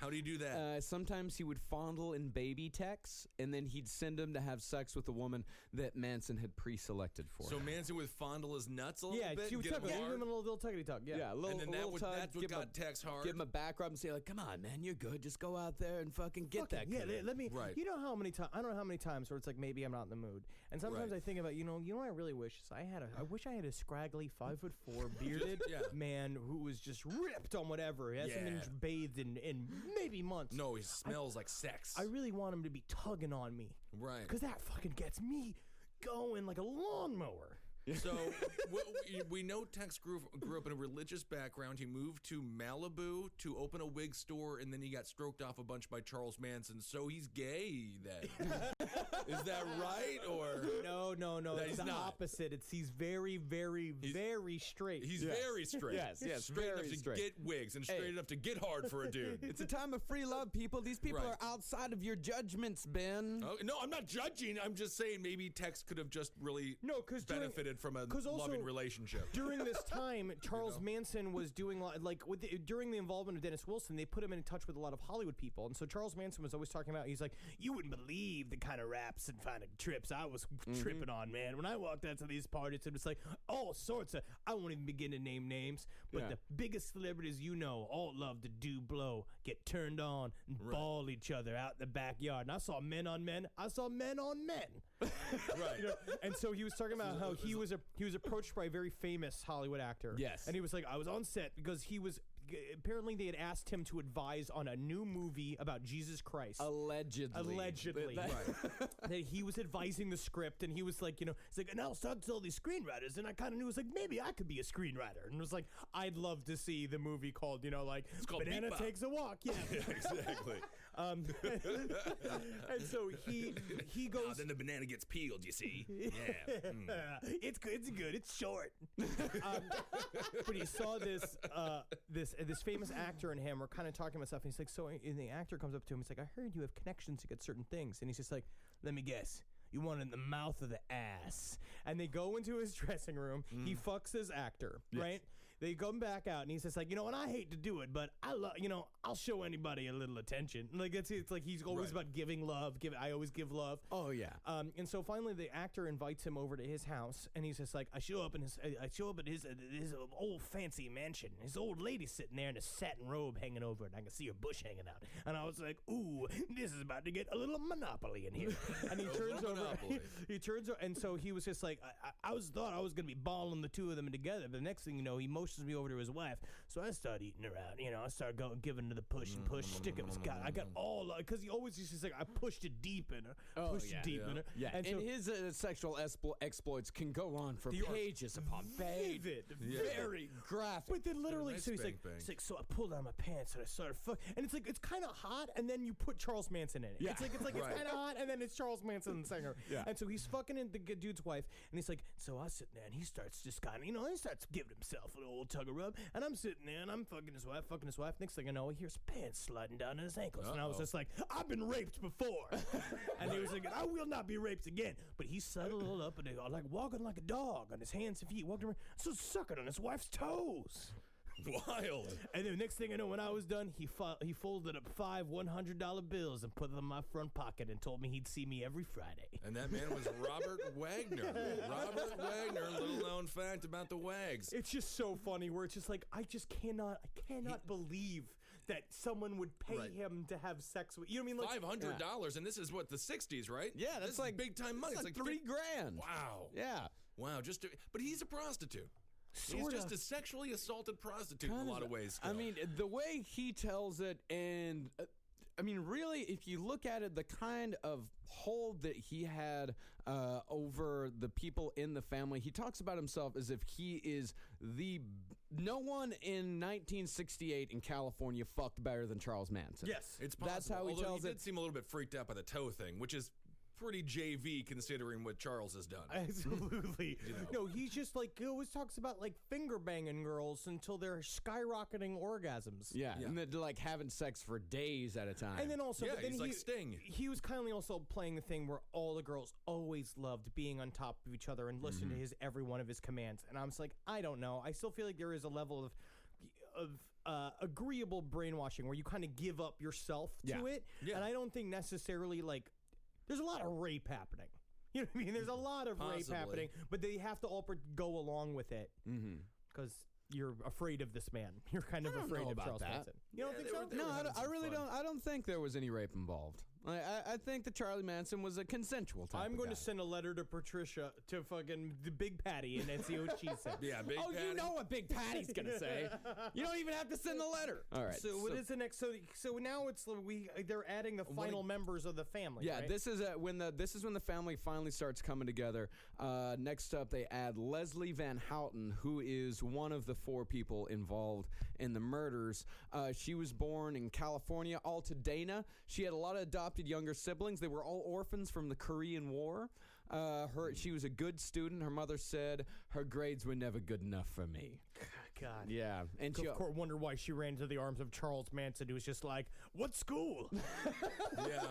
How do you do that? Sometimes he would fondle in baby Tex, and then he'd send him to have sex with a woman that Manson had pre-selected for. So Manson would fondle his nuts a little bit? Yeah, she would give him a little tuggity tug. Yeah, a little, and then that's what got Tex hard? Give him a back rub and say, like, come on, man, you're good. Just go out there and fucking get that kid. Yeah, let me. Right. You know how many times? I don't know how many times where it's like maybe I'm not in the mood, and sometimes I think about what I really wish is I wish I had a scraggly 5'4" bearded man who was just ripped on whatever. He hasn't been bathed in maybe months. No, he smells like sex. I really want him to be tugging on me, right? Because that fucking gets me going like a lawnmower. So we know Tex grew up in a religious background. He moved to Malibu to open a wig store, and then he got stroked off a bunch by Charles Manson. So he's gay then. Is that right? Or no. It's the opposite. He's very, very, very straight. He's very straight. Yes, straight very enough straight. to get wigs and straight enough to get hard for a dude. It's a time of free love, people. These people are outside of your judgments, Ben. Oh, no, I'm not judging. I'm just saying maybe Tex could have just really benefited from a loving relationship. During this time, Charles Manson was doing during the involvement of Dennis Wilson, they put him in touch with a lot of Hollywood people, and so Charles Manson was always talking about. He's like, you wouldn't believe the kind of raps and kind of trips I was tripping on, man. When I walked out to these parties, it was like all sorts of. I won't even begin to name names, but the biggest celebrities all love to do blow, get turned on, and ball each other out in the backyard. And I saw men on men. I saw men on men. Right. And so he was talking about how he was approached by a very famous Hollywood actor. Yes. And he was like, I was on set because apparently they had asked him to advise on a new movie about Jesus Christ. Allegedly. That he was advising the script, and he was like, it's like, and I'll start to all these screenwriters, and I kind of knew, it was like, maybe I could be a screenwriter. And it was like, I'd love to see the movie called, it's called Banana Takes a Walk. Yeah. Exactly. And so he goes. Then the banana gets peeled, you see. Yeah. It's good. It's short. But he saw this famous actor and him were kind of talking about stuff, and he's like, and the actor comes up to him, he's like, I heard you have connections to get certain things, and he's just like, let me guess. You want it in the mouth of the ass. And they go into his dressing room. He fucks his actor, right? They come back out, and he's just like, and I hate to do it, but I'll show anybody a little attention. Like it's like he's always about giving love. I always give love. Oh yeah. And so finally, the actor invites him over to his house, and he's just like, I show up at his old fancy mansion. His old lady's sitting there in a satin robe hanging over, and I can see her bush hanging out. And I was like, ooh, this is about to get a little Monopoly in here. And he turns over. He turns over, and so he was just like, I thought I was going to be balling the two of them together, but the next thing you know, he motions me over to his wife. So I start eating her out. I start giving her the push and push, sticking his God. I got all, because he always used to say, I pushed it deep in her. In her. Yeah, and so, his sexual exploits can go on for pages upon pages. Very graphic. But then literally, so he's like, so I pulled down my pants and I started fucking, and it's like, it's kind of hot, and then you put Charles Manson in it. Yeah. It's kind of hot, and then it's Charles Manson the singer. Yeah. And so he's fucking in the dude's wife, and he's like, so I sit there, and he starts just kind of, he starts giving himself an old tug of rub, and I'm sitting there, and I'm fucking his wife. Next thing I know, he hears pants sliding down his ankles, and I was just like, I've been raped before. And he was like, I will not be raped again. But he settled up, and like walking like a dog on his hands and feet, walking around, so sucking on his wife's toes. Wild. And then the next thing I know, when I was done, he folded up 5 $100 bills and put them in my front pocket and told me he'd see me every Friday. And that man was Robert Wagner. Robert Wagner, little known fact about the Wags. It's just so funny where it's just like, I cannot believe that someone would pay him to have sex with, you know what I mean? Like $500, and this is what, the 60s, right? Yeah, that's like big time money. It's like $3,000. Wow. Yeah. Wow, but he's a prostitute. He's just a sexually assaulted prostitute in a lot of ways. I mean, the way he tells it, and really, if you look at it, the kind of hold that he had over the people in the family, he talks about himself as if he is no one in 1968 in California fucked better than Charles Manson. Yes, it's possible. That's how he tells it. He did seem a little bit freaked out by the toe thing, which is pretty JV considering what Charles has done. Absolutely. No, he's just like, he always talks about like finger banging girls until they're skyrocketing orgasms. Yeah. And then like having sex for days at a time. And then also, he's like Sting. He was kindly also playing the thing where all the girls always loved being on top of each other and listening to every one of his commands. And I'm just like, I don't know. I still feel like there is a level of agreeable brainwashing where you kind of give up yourself to it. Yeah. And I don't think necessarily there's a lot of rape happening. You know what I mean? There's a lot of rape happening, but they have to all go along with it because you're afraid of this man. You're kind of afraid of Charles Manson. You don't think so? No, I really don't. I don't think there was any rape involved. I think that Charlie Manson was a consensual type I'm of going guy. to send a letter to Patricia, to fucking the Big Patty, and then see what she says. Yeah, Big Patty. You know what Big Patty's going to say. You don't even have to send the letter. All right. So what is the next? So now they're adding the final members of the family. Yeah, right? this is when the family finally starts coming together. Next up, they add Leslie Van Houten, who is one of the 4 people involved in the murders. She was born in California, Altadena. She had a lot of adopted younger siblings. They were all orphans from the Korean War. She was a good student. Her mother said her grades were never good enough for me. God. Yeah, and she of course wonder why she ran into the arms of Charles Manson, who was just like, "What school?" Yeah.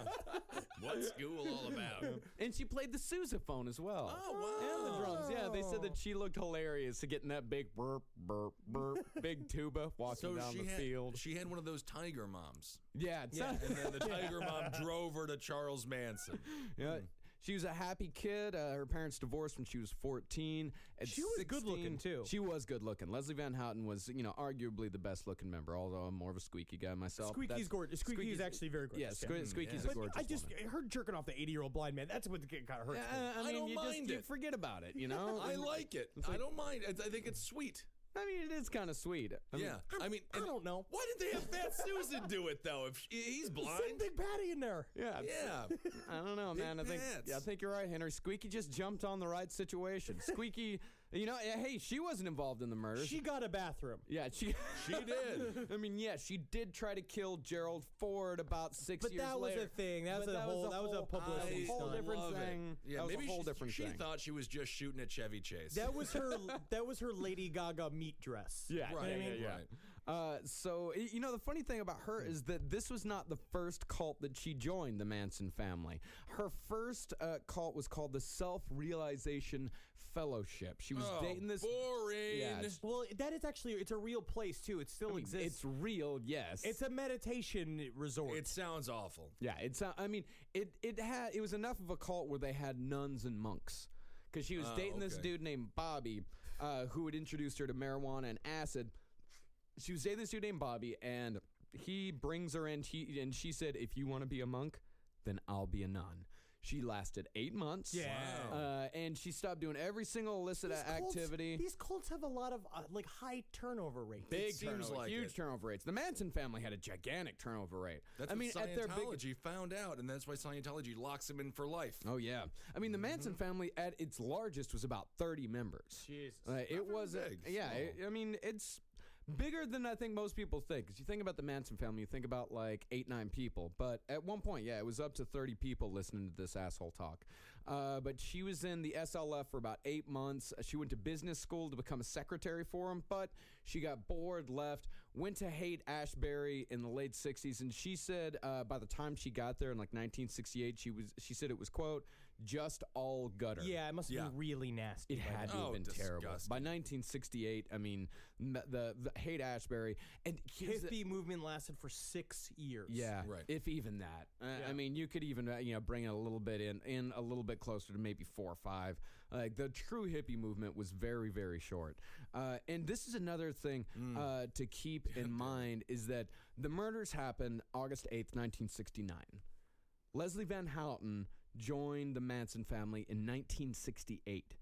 What's school all about? And she played the sousaphone as well. Oh, wow. And the drums. Yeah, they said that she looked hilarious to getting that big burp, burp, burp, big tuba walking down the field. She had one of those tiger moms. Yeah, And then the tiger mom drove her to Charles Manson. Yeah. She was a happy kid. Her parents divorced when she was 14. At She was 16, good looking, too. She was good looking. Leslie Van Houten was, arguably the best looking member, although I'm more of a Squeaky guy myself. Squeaky's gorgeous. Squeaky's actually very gorgeous. Yeah, Squeaky's a But gorgeous woman. her jerking off the 80-year-old blind man, that's what got hurt. I don't mind you it. forget about it, you know? I like it. I don't mind. I think it's sweet. I mean, it is kind of sweet. I don't know. Why did they have Fat Susan do it though? If he's blind, Send Big Patty in there. Yeah. I don't know, man. Big I think you're right, Henry. Squeaky just jumped on the right situation. Squeaky, hey, she wasn't involved in the murders. She got a bathroom. Yeah, she did. I mean, yeah, she did try to kill Gerald Ford about 6 years later. But that was a thing. That was a publicity whole stunt. different thing. Yeah, that was maybe a whole different she thing. thought she was just shooting at Chevy Chase. That was her Lady Gaga meat dress. Yeah, right. Right. So, the funny thing about her is that this was not the first cult that she joined, the Manson family. Her first cult was called the Self-Realization Fellowship. She was dating this... boring. Yeah, Well, that is actually, it's a real place, too. It still exists. It's real, yes. It's a meditation resort. It sounds awful. Yeah, it was enough of a cult where they had nuns and monks. Because she was dating this dude named Bobby, who had introduced her to marijuana and acid. She was dating this dude named Bobby, and he brings her in, and she said, if you want to be a monk, then I'll be a nun. She lasted 8 months. Yeah. Wow. And she stopped doing every single illicit activity. These cults have a lot of high turnover rates. Big seems turnover, like huge it. turnover rates. The Manson family had a gigantic turnover rate. That's what Scientology found out, and that's why Scientology locks them in for life. Oh, yeah. I mean, the Manson family at its largest was about 30 members. Jesus. It was big, small. It's bigger than I think most people think. Because you think about the Manson family, you think about like 8-9 people. But at one point, it was up to 30 people listening to this asshole talk. But she was in the SLF for about 8 months. She went to business school to become a secretary for him, but she got bored, left, went to Haight-Ashbury in the late 60s, and she said by the time she got there in like 1968, she said it was, quote, just all gutter. Yeah, it must have been really nasty. It had to have been terrible. Disgusting. By 1968, I mean, the Haight-Ashbury. And hippie movement lasted for 6 years. yeah, Right. if even that. I mean, you could even bring it a little bit in a little bit closer to maybe 4 or 5. Like the true hippie movement was very, very short. And this is another thing to keep in mind is that the murders happened August 8th, 1969. Leslie Van Houten joined the Manson family in 1968.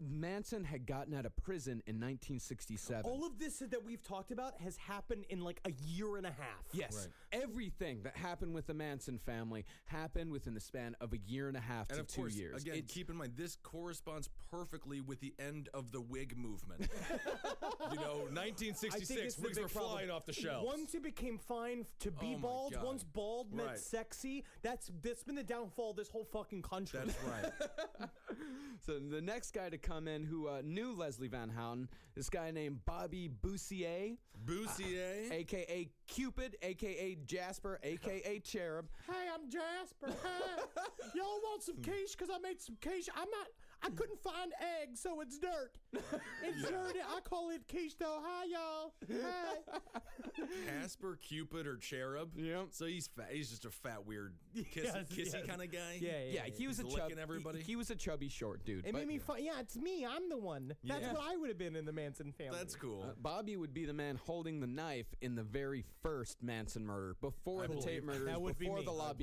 Manson had gotten out of prison in 1967. All of this that we've talked about has happened in like a year and a half. Yes. Right. Everything that happened with the Manson family happened within the span of a year and a half And to of 2 course, years. again, keep in mind, this corresponds perfectly with the end of the wig movement. 1966, wigs were flying off the shelves. Once it became fine to be Oh my bald, God. once bald meant Right. sexy, that's been the downfall of this whole fucking country. That's right. So the next guy to come in who knew Leslie Van Houten, this guy named Bobby Boussier, Boussier. a.k.a. Cupid, a.k.a. Jasper, a.k.a. Cherub. Hey, I'm Jasper. Hey, y'all want some quiche? Because I made some quiche. I couldn't find eggs, so it's dirt. It's dirty. I call it Keisto. Hi, y'all. Hi. Casper, Cupid, or Cherub. Yep. So he's fat. He's just a fat, weird, kissy kind of guy. Yeah, he was a licking everybody. He was a chubby short dude. It made me fun. Yeah, it's me. I'm the one. That's Yeah. what I would have been in the Manson family. That's cool. Bobby would be the man holding the knife in the very first Manson murder, before the Tate murders, That would be before me. the lobby